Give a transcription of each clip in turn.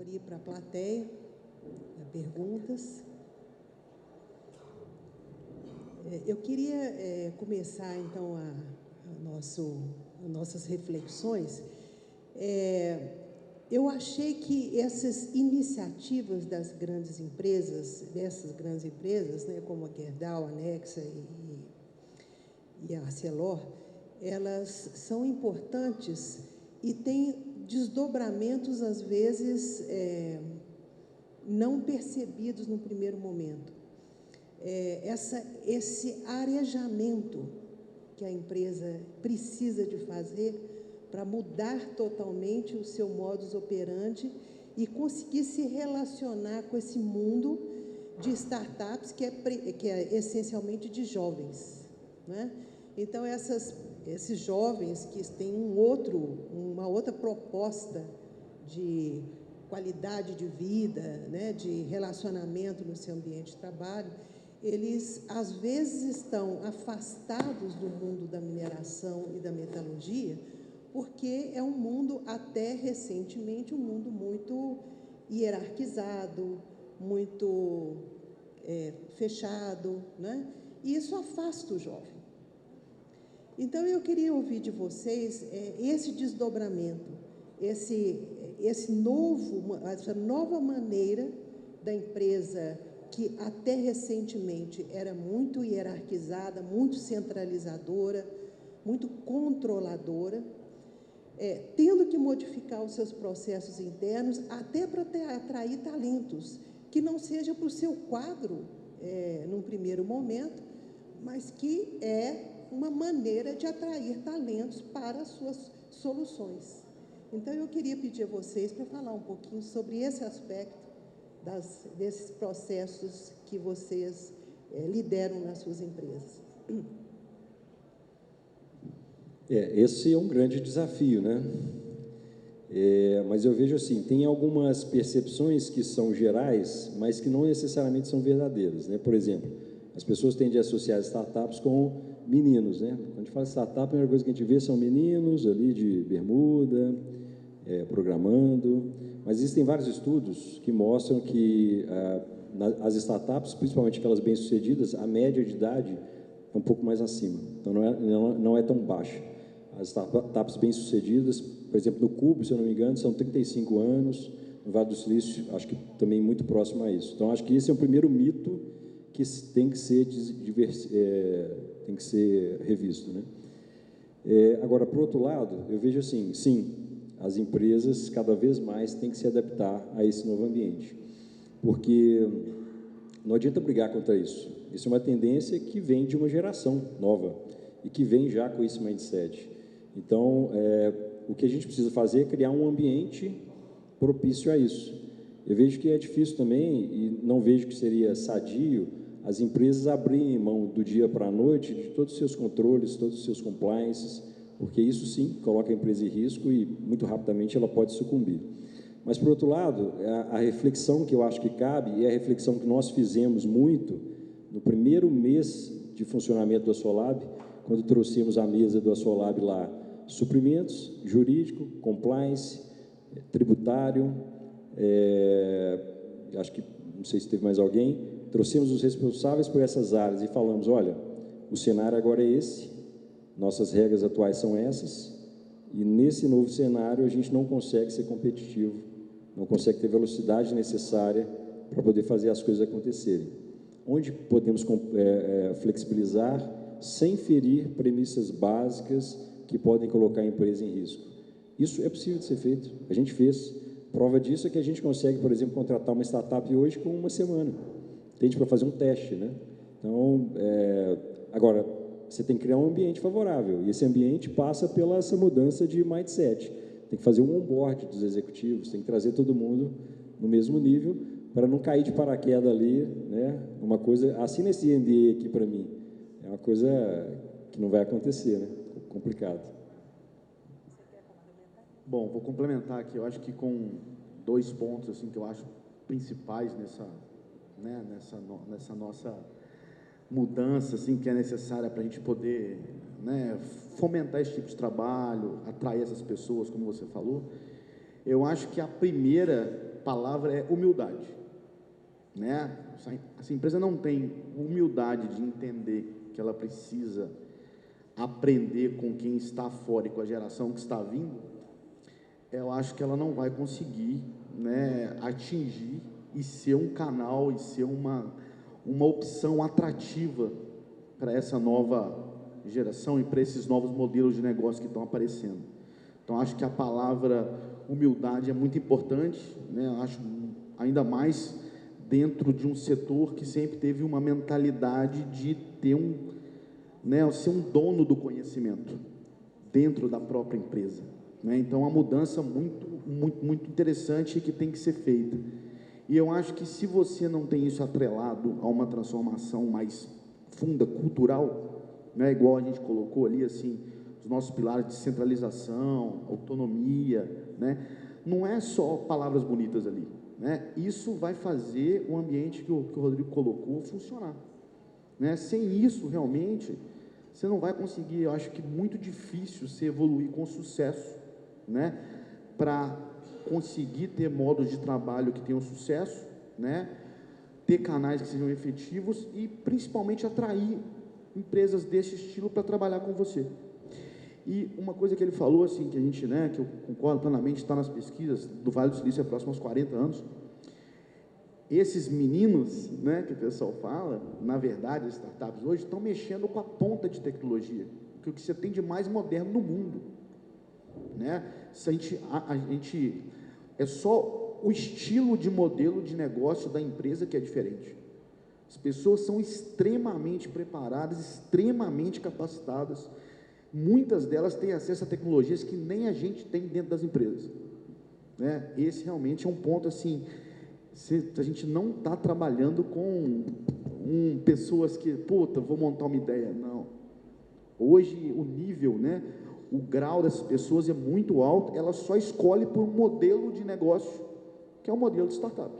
abrir para a plateia perguntas. Eu queria começar, então, nossas reflexões. Eu achei que essas iniciativas das grandes empresas, né, como a Gerdau, a Nexa e a Arcelor, elas são importantes e têm desdobramentos, às vezes, não percebidos no primeiro momento. Esse arejamento que a empresa precisa de fazer para mudar totalmente o seu modus operandi e conseguir se relacionar com esse mundo de startups que é essencialmente de jovens, né? Então, esses jovens que têm uma outra proposta de qualidade de vida, né, de relacionamento no seu ambiente de trabalho, eles, às vezes, estão afastados do mundo da mineração e da metalurgia, porque é um mundo, até recentemente, um mundo muito hierarquizado, muito fechado, né? E isso afasta o jovem. Então, eu queria ouvir de vocês esse desdobramento, essa nova maneira da empresa, que até recentemente era muito hierarquizada, muito centralizadora, muito controladora, tendo que modificar os seus processos internos, até para atrair talentos, que não seja para o seu quadro, num primeiro momento, mas que é uma maneira de atrair talentos para as suas soluções. Então, eu queria pedir a vocês para falar um pouquinho sobre esse aspecto desses processos que vocês lideram nas suas empresas. Esse é um grande desafio, né? Mas eu vejo assim, tem algumas percepções que são gerais, mas que não necessariamente são verdadeiras, né? Por exemplo, as pessoas tendem a associar startups com meninos, né? Quando a gente fala startup, a primeira coisa que a gente vê são meninos ali de bermuda, programando, mas existem vários estudos que mostram que as startups, principalmente aquelas bem-sucedidas, a média de idade é um pouco mais acima, então não é tão baixa. As startups bem-sucedidas, por exemplo, no Cubo, se eu não me engano, são 35 anos, no Vale do Silício, acho que também muito próximo a isso. Então, acho que esse é o primeiro mito que tem que ser revisto, né? Agora, por outro lado, eu vejo assim, sim, as empresas cada vez mais têm que se adaptar a esse novo ambiente, porque não adianta brigar contra isso. Isso é uma tendência que vem de uma geração nova e que vem já com esse mindset. Então, o que a gente precisa fazer é criar um ambiente propício a isso. Eu vejo que é difícil também, e não vejo que seria sadio, as empresas abrirem mão do dia para a noite de todos os seus controles, todos os seus compliances, porque isso sim coloca a empresa em risco e muito rapidamente ela pode sucumbir. Mas, por outro lado, a reflexão que eu acho que cabe, e a reflexão que nós fizemos muito no primeiro mês de funcionamento do Assolab, quando trouxemos à mesa do Assolab lá suprimentos, jurídico, compliance, tributário, acho que, não sei se teve mais alguém, trouxemos os responsáveis por essas áreas e falamos, olha, o cenário agora é esse, nossas regras atuais são essas, e nesse novo cenário a gente não consegue ser competitivo, não consegue ter velocidade necessária para poder fazer as coisas acontecerem. Onde podemos flexibilizar sem ferir premissas básicas que podem colocar a empresa em risco. Isso é possível de ser feito, a gente fez. Prova disso é que a gente consegue, por exemplo, contratar uma startup hoje com uma semana. Tem para fazer um teste, né? Então, agora, você tem que criar um ambiente favorável, e esse ambiente passa pela essa mudança de mindset. Tem que fazer um onboard dos executivos, tem que trazer todo mundo no mesmo nível, para não cair de paraquedas ali, né? Uma coisa, assina esse NDA aqui para mim, é uma coisa que não vai acontecer, né? Complicado. Bom, vou complementar aqui, eu acho que com 2 pontos assim, que eu acho principais nessa nossa mudança assim, que é necessária para a gente poder, né, fomentar esse tipo de trabalho, atrair essas pessoas, como você falou. Eu acho que a primeira palavra é humildade, né? Se a empresa não tem humildade de entender que ela precisa aprender com quem está fora e com a geração que está vindo, eu acho que ela não vai conseguir, né, atingir e ser um canal, e ser uma opção atrativa para essa nova geração e para esses novos modelos de negócio que estão aparecendo. Então, acho que a palavra humildade é muito importante, né? Acho ainda mais dentro de um setor que sempre teve uma mentalidade de ter ser um dono do conhecimento dentro da própria empresa, né? Então, uma mudança muito interessante que tem que ser feita. E eu acho que se você não tem isso atrelado a uma transformação mais funda, cultural, né, igual a gente colocou ali, assim, os nossos pilares de centralização, autonomia, né, não é só palavras bonitas ali, né, isso vai fazer o ambiente que o Rodrigo colocou funcionar, né, sem isso, realmente, você não vai conseguir. Eu acho que muito difícil você evoluir com sucesso, né, para conseguir ter modos de trabalho que tenham sucesso, né, ter canais que sejam efetivos e principalmente atrair empresas desse estilo para trabalhar com você. E uma coisa que ele falou, assim, que a gente, né, que eu concordo plenamente, está nas pesquisas do Vale do Silício, é próximo aos 40 anos, esses meninos, né, que o pessoal fala, na verdade, as startups hoje estão mexendo com a ponta de tecnologia, que é o que você tem de mais moderno no mundo, né? Se a gente é só o estilo de modelo de negócio da empresa que é diferente. As pessoas são extremamente preparadas, extremamente capacitadas. Muitas delas têm acesso a tecnologias que nem a gente tem dentro das empresas, né? Esse realmente é um ponto, assim, a gente não está trabalhando com pessoas que, puta, vou montar uma ideia. Não. Hoje, o nível, né, o grau dessas pessoas é muito alto, ela só escolhe por um modelo de negócio, que é o modelo de startup.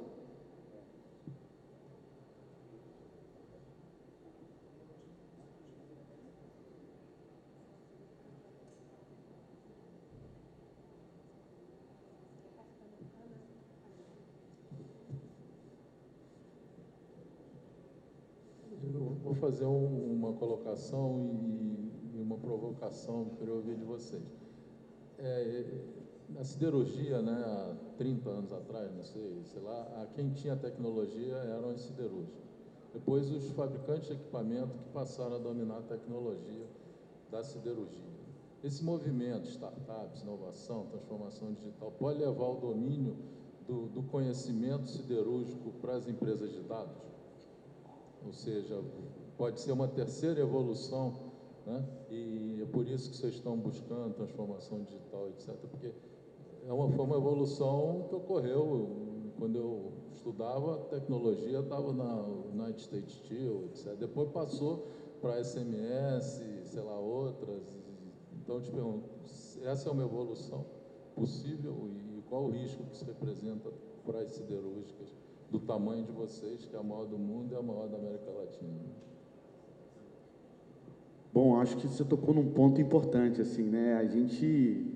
Eu vou fazer uma colocação e uma provocação que eu queria ouvir de vocês. Na siderurgia, né, há 30 anos atrás, não sei lá, quem tinha tecnologia eram as siderúrgicas. Depois, os fabricantes de equipamento que passaram a dominar a tecnologia da siderurgia. Esse movimento, startups, inovação, transformação digital, pode levar ao domínio do conhecimento siderúrgico para as empresas de dados? Ou seja, pode ser uma terceira evolução, né? E é por isso que vocês estão buscando transformação digital, etc. Porque foi uma evolução que ocorreu quando eu estudava, a tecnologia estava na United States Steel, etc. Depois passou para SMS, sei lá, outras. Então, eu te pergunto, essa é uma evolução possível e qual o risco que se representa para as siderúrgicas do tamanho de vocês, que é a maior do mundo e a maior da América Latina? Bom, acho que você tocou num ponto importante, assim, né? A gente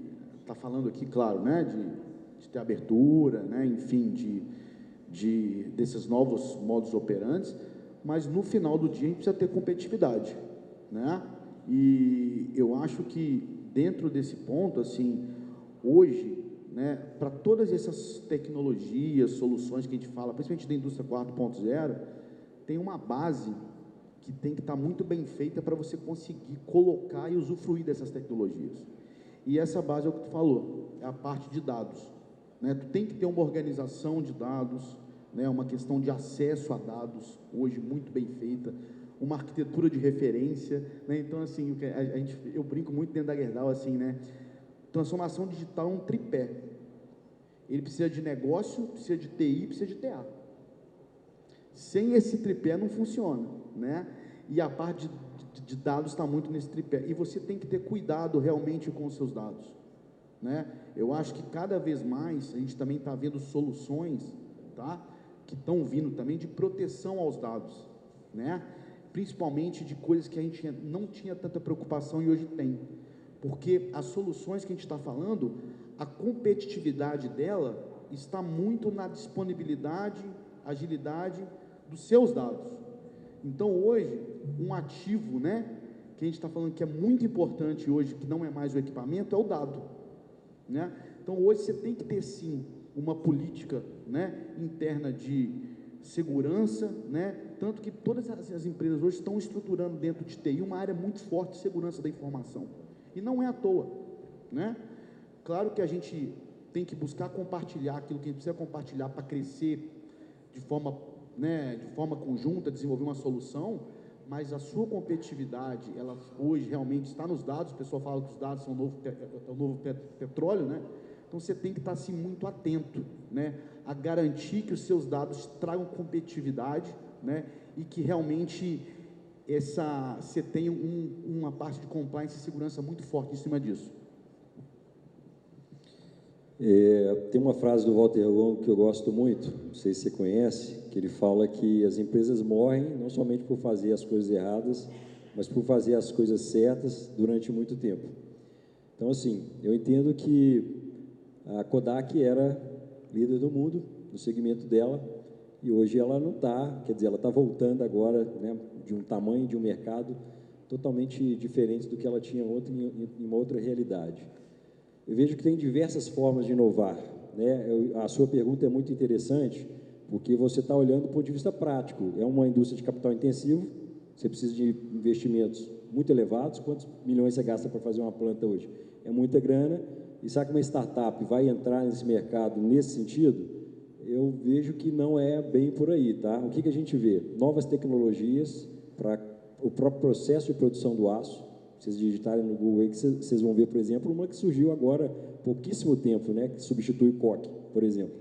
está falando aqui, claro, né, de ter abertura, né, enfim, desses novos modos operantes, mas no final do dia a gente precisa ter competitividade, né? E eu acho que dentro desse ponto, assim, hoje, né, para todas essas tecnologias, soluções que a gente fala, principalmente da indústria 4.0, tem uma base que tem que estar muito bem feita para você conseguir colocar e usufruir dessas tecnologias. E essa base é o que tu falou, é a parte de dados, né? Tu tem que ter uma organização de dados, né, uma questão de acesso a dados, hoje muito bem feita, uma arquitetura de referência, né? Então, assim, eu brinco muito dentro da Gerdau, assim, né? Transformação digital é um tripé. Ele precisa de negócio, precisa de TI, precisa de TA. Sem esse tripé não funciona, né? E a parte de dados está muito nesse tripé. E você tem que ter cuidado realmente com os seus dados, né? Eu acho que cada vez mais a gente também está vendo soluções, tá, que estão vindo também de proteção aos dados, né? Principalmente de coisas que a gente não tinha tanta preocupação e hoje tem. Porque as soluções que a gente está falando, a competitividade dela está muito na disponibilidade, agilidade dos seus dados. Então, hoje, um ativo, né, que a gente está falando que é muito importante hoje, que não é mais o equipamento, é o dado, né? Então, hoje você tem que ter, sim, uma política, né, interna de segurança, né? Tanto que todas as empresas hoje estão estruturando dentro de TI uma área muito forte de segurança da informação. E não é à toa, né? Claro que a gente tem que buscar compartilhar aquilo que a gente precisa compartilhar para crescer de forma, né, de forma conjunta, desenvolver uma solução, mas a sua competitividade, ela hoje realmente está nos dados. O pessoal fala que os dados são o novo petróleo, né? Então, você tem que estar, assim, muito atento, né, a garantir que os seus dados tragam competitividade, né, e que realmente você tenha uma parte de compliance e segurança muito forte em cima disso. Tem uma frase do Walter Longo que eu gosto muito, não sei se você conhece, que ele fala que as empresas morrem não somente por fazer as coisas erradas, mas por fazer as coisas certas durante muito tempo. Então, assim, eu entendo que a Kodak era líder do mundo, no segmento dela, e hoje ela não está, quer dizer, ela está voltando agora, né, de um tamanho, de um mercado totalmente diferente do que ela tinha em uma outra realidade. Eu vejo que tem diversas formas de inovar, né? A sua pergunta é muito interessante, porque você está olhando do ponto de vista prático. É uma indústria de capital intensivo, você precisa de investimentos muito elevados. Quantos milhões você gasta para fazer uma planta hoje? É muita grana. E sabe que uma startup vai entrar nesse mercado nesse sentido? Eu vejo que não é bem por aí, tá? O que a gente vê? Novas tecnologias para o próprio processo de produção do aço. Vocês digitarem no Google aí, que vocês vão ver, por exemplo, uma que surgiu agora há pouquíssimo tempo, né, que substitui o coque, por exemplo.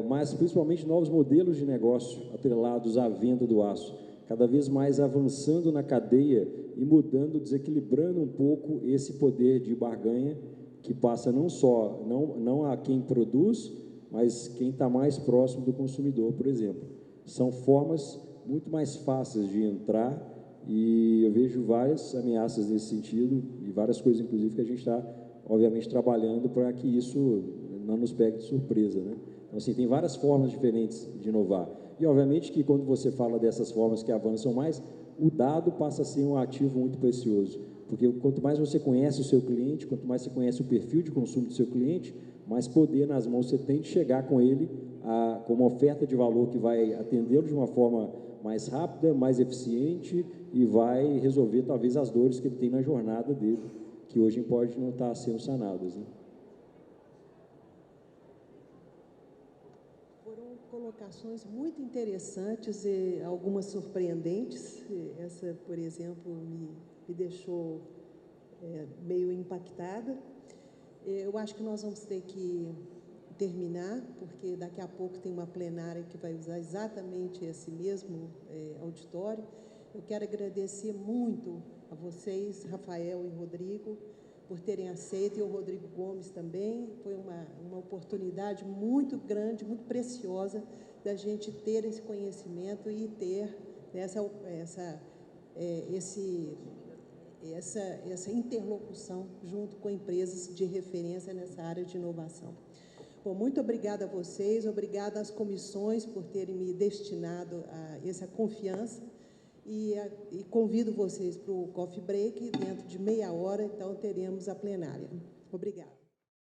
Mas principalmente novos modelos de negócio atrelados à venda do aço, cada vez mais avançando na cadeia e mudando, desequilibrando um pouco esse poder de barganha que passa não a quem produz, mas quem está mais próximo do consumidor, por exemplo. São formas muito mais fáceis de entrar. E eu vejo várias ameaças nesse sentido e várias coisas, inclusive, que a gente está, obviamente, trabalhando para que isso não nos pegue de surpresa, né? Então, assim, tem várias formas diferentes de inovar. E, obviamente, que quando você fala dessas formas que avançam mais, o dado passa a ser um ativo muito precioso. Porque quanto mais você conhece o seu cliente, quanto mais você conhece o perfil de consumo do seu cliente, mais poder nas mãos você tem de chegar com ele com uma oferta de valor que vai atendê-lo de uma forma mais rápida, mais eficiente e vai resolver talvez as dores que ele tem na jornada dele, que hoje pode não estar sendo sanadas, né? Foram colocações muito interessantes e algumas surpreendentes. Essa, por exemplo, me deixou meio impactada. Eu acho que nós vamos ter que terminar, porque daqui a pouco tem uma plenária que vai usar exatamente esse mesmo auditório. Eu quero agradecer muito a vocês, Rafael e Rodrigo, por terem aceito, e o Rodrigo Gomes também. Foi uma oportunidade muito grande, muito preciosa, da gente ter esse conhecimento e ter essa interlocução junto com empresas de referência nessa área de inovação. Bom, muito obrigada a vocês, obrigada às comissões por terem me destinado a essa confiança e convido vocês para o coffee break. Dentro de meia hora, então, teremos a plenária. Obrigada.